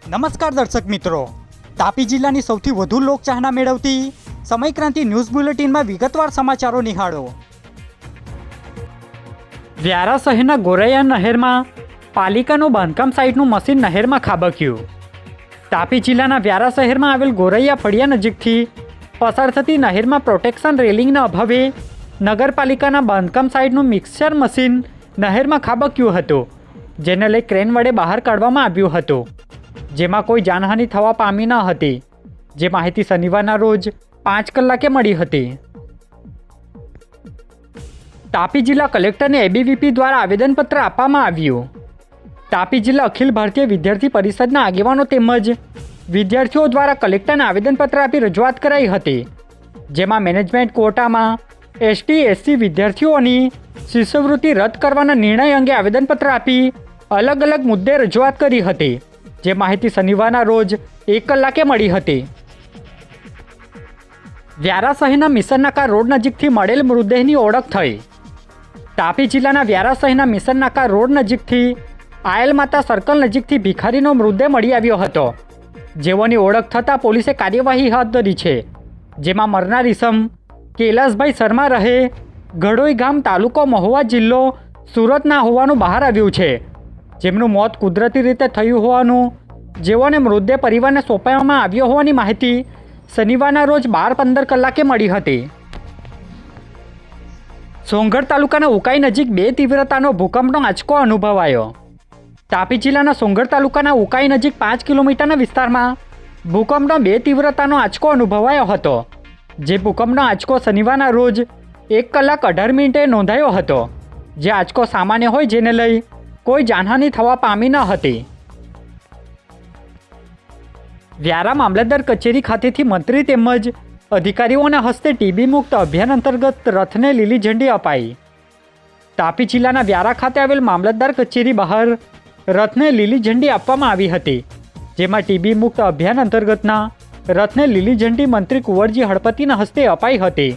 નમસ્કાર દર્શક મિત્રો, તાપી જિલ્લાની સૌથી વધુ લોકચાહના મેળવતી સમયક્રાંતિ ન્યૂઝ બુલેટિનમાં વિગતવાર સમાચારો નિહાળો। વ્યારા શહેરના ગોરૈયા નહેરમાં પાલિકાનું બાંધકામ સાઇટનું મશીન નહેરમાં ખાબક્યું। તાપી જિલ્લાના વ્યારા શહેરમાં આવેલ ગોરૈયા ફળિયા નજીકથી પસાર થતી નહેરમાં પ્રોટેક્શન રેલિંગના અભાવે નગરપાલિકાના બાંધકામ સાઇટનું મિક્સર મશીન નહેરમાં ખાબક્યું હતું, જેને લઈ ક્રેન વડે બહાર કાઢવામાં આવ્યું હતું, જેમાં કોઈ જાનહાનિ થવા પામી ન હતી, જે માહિતી શનિવારના રોજ 5 કલાકે મળી હતી। તાપી જિલ્લા કલેક્ટરને એબીવીપી દ્વારા આવેદનપત્ર આપવામાં આવ્યું। તાપી જિલ્લા અખિલ ભારતીય વિદ્યાર્થી પરિષદના આગેવાનો તેમજ વિદ્યાર્થીઓ દ્વારા કલેક્ટરને આવેદનપત્ર આપી રજૂઆત કરાઈ હતી, જેમાં મેનેજમેન્ટ કોટામાં ST/SC વિદ્યાર્થીઓની શિષ્યવૃત્તિ રદ કરવાના નિર્ણય અંગે આવેદનપત્ર આપી અલગ અલગ મુદ્દે રજૂઆત કરી હતી, જે માહિતી શનિવારના રોજ 1 કલાકે મળી હતી। વ્યારા શહેરના મિશનનાકા રોડ નજીકથી મળેલ મૃતદેહની ઓળખ થઈ। તાપી જિલ્લાના વ્યારા શહેરના મિશનનાકા રોડ નજીકથી આયલ માતા સર્કલ નજીકથી ભિખારીનો મૃતદેહ મળી આવ્યો હતો, જેઓની ઓળખ થતાં પોલીસે કાર્યવાહી હાથ ધરી છે, જેમાં મરનાર ઈસમ કૈલાસભાઈ શર્મા રહે ઘડોઈ ગામ, તાલુકો મહુવા, જિલ્લો સુરતના હોવાનું બહાર આવ્યું છે, જેમનું મોત કુદરતી રીતે થયું હોવાનું, જેઓને મૃતદેહ પરિવારને સોંપવામાં આવ્યો હોવાની માહિતી શનિવારના રોજ 12:15 કલાકે મળી હતી। સોંગઢ તાલુકાના ઉકાઈ નજીક 2 તીવ્રતાનો ભૂકંપનો આંચકો અનુભવાયો। તાપી જિલ્લાના સોંગઢ તાલુકાના ઉકાઈ નજીક 5 કિલોમીટરના વિસ્તારમાં ભૂકંપનો 2 તીવ્રતાનો આંચકો અનુભવાયો હતો, જે ભૂકંપનો આંચકો શનિવારના રોજ 1 કલાક 18 મિનિટે નોંધાયો હતો, જે આંચકો સામાન્ય હોય, જેને લઈ કોઈ જાનહાનિ થવા પામી ન હતી। વ્યારા મામલતદાર કચેરી ખાતેથી મંત્રી તેમજ અધિકારીઓના હસ્તે ટીબી મુક્ત અભિયાન અંતર્ગત રથને લીલી ઝંડી અપાઈ। તાપી જિલ્લાના વ્યારા ખાતે આવેલ મામલતદાર કચેરી બહાર રથને લીલી ઝંડી આપવામાં આવી હતી, જેમાં ટીબી મુક્ત અભિયાન અંતર્ગતના રથને લીલી ઝંડી મંત્રી કુંવરજી હળપતિના હસ્તે અપાઈ હતી,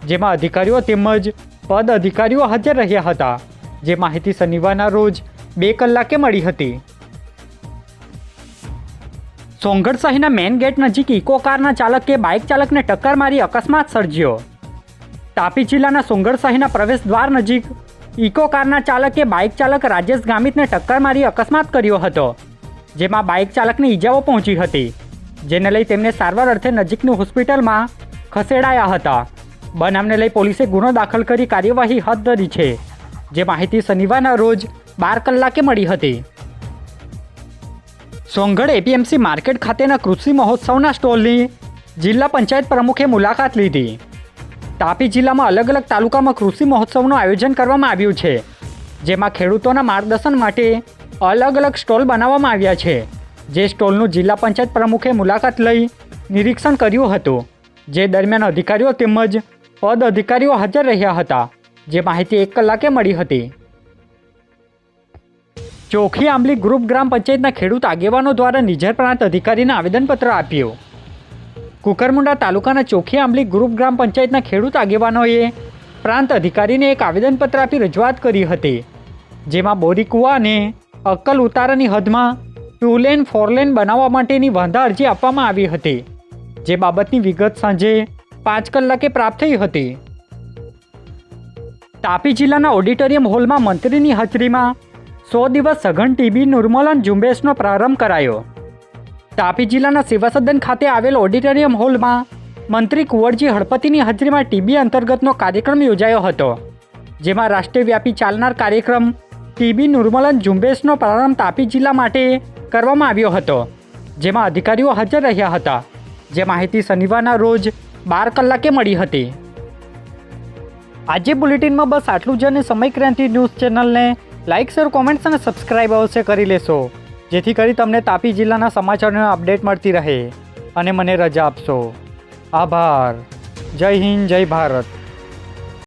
જેમાં અધિકારીઓ તેમજ પદ અધિકારીઓ હાજર રહ્યા હતા, જે માહિતી શનિવારના રોજ 2 કલાકે મળી હતી। સોંગઢ શહેરના મેઇન ગેટ નજીક ઇકો કારના ચાલકે બાઇક ચાલકને ટક્કર મારી અકસ્માત સર્જ્યો। તાપી જિલ્લાના સોંગઢ શહેરના પ્રવેશ દ્વાર નજીક ઇકો કારના ચાલકે બાઇક ચાલક રાજેશ ગામિતને ટક્કર મારી અકસ્માત કર્યો હતો, જેમાં બાઇક ચાલકને ઈજાઓ પહોંચી હતી, જેને લઈ તેમને સારવાર અર્થે નજીકની હોસ્પિટલમાં ખસેડાયા હતા। બનાવને લઈ પોલીસે ગુનો દાખલ કરી કાર્યવાહી હાથ ધરી છે, જે માહિતી શનિવારના રોજ 12 કલાકે મળી હતી। સોંગઢ એપીએમસી માર્કેટ ખાતેના કૃષિ મહોત્સવના સ્ટોલની જિલ્લા પંચાયત પ્રમુખે મુલાકાત લીધી। તાપી જિલ્લામાં અલગ અલગ તાલુકામાં કૃષિ મહોત્સવનું આયોજન કરવામાં આવ્યું છે, જેમાં ખેડૂતોના માર્ગદર્શન માટે અલગ અલગ સ્ટોલ બનાવવામાં આવ્યા છે, જે સ્ટોલનું જિલ્લા પંચાયત પ્રમુખે મુલાકાત લઈ નિરીક્ષણ કર્યું હતું, જે દરમિયાન અધિકારીઓ તેમજ પદ અધિકારીઓ હાજર રહ્યા હતા, જે માહિતી 1 કલાકે મળી હતી। ચોખી આંબલી ગ્રુપ ગ્રામ પંચાયતના ખેડૂત આગેવાનો દ્વારા નિઝર પ્રાંત અધિકારીને આવેદનપત્ર આપ્યું। કુકરમુંડા તાલુકાના ચોખી આંબલી ગ્રુપ ગ્રામ પંચાયતના ખેડૂત આગેવાનોએ પ્રાંત અધિકારીને એક આવેદનપત્ર આપી રજૂઆત કરી હતી, જેમાં બોરીકુવા અને અક્કલ ઉતારાની હદમાં 2 લેન 4 લેન બનાવવા માટેની વાંધા અરજી આપવામાં આવી હતી, જે બાબતની વિગત સાંજે 5 કલાકે પ્રાપ્ત થઈ હતી। તાપી જિલ્લાના ઓડિટોરિયમ હોલમાં મંત્રીની હાજરીમાં 100 દિવસ સઘન ટીબી નિર્મૂલન ઝુંબેશનો પ્રારંભ કરાયો। તાપી જિલ્લાના સેવાસદન ખાતે આવેલ ઓડિટોરિયમ હોલમાં મંત્રી કુંવરજી હળપતિની હાજરીમાં ટીબી અંતર્ગતનો કાર્યક્રમ યોજાયો હતો, જેમાં રાષ્ટ્રવ્યાપી ચાલનાર કાર્યક્રમ ટીબી નિર્મૂલન ઝુંબેશનો પ્રારંભ તાપી જિલ્લા માટે કરવામાં આવ્યો હતો, જેમાં અધિકારીઓ હાજર રહ્યા હતા, જે માહિતી શનિવારના રોજ 12 કલાકે મળી હતી। આજે બુલેટિનમાં બસ આટલું જ, અને સમયક્રાંતિ ન્યૂઝ ચેનલને લાઇક, શેર, કોમેન્ટ્સ અને સબસ્ક્રાઇબ અવશ્ય કરી લેશો, જેથી કરી તમને તાપી જિલ્લાના સમાચારોની અપડેટ મળતી રહે, અને મને રજા આપશો। આભાર। જય હિન્દ, જય ભારત।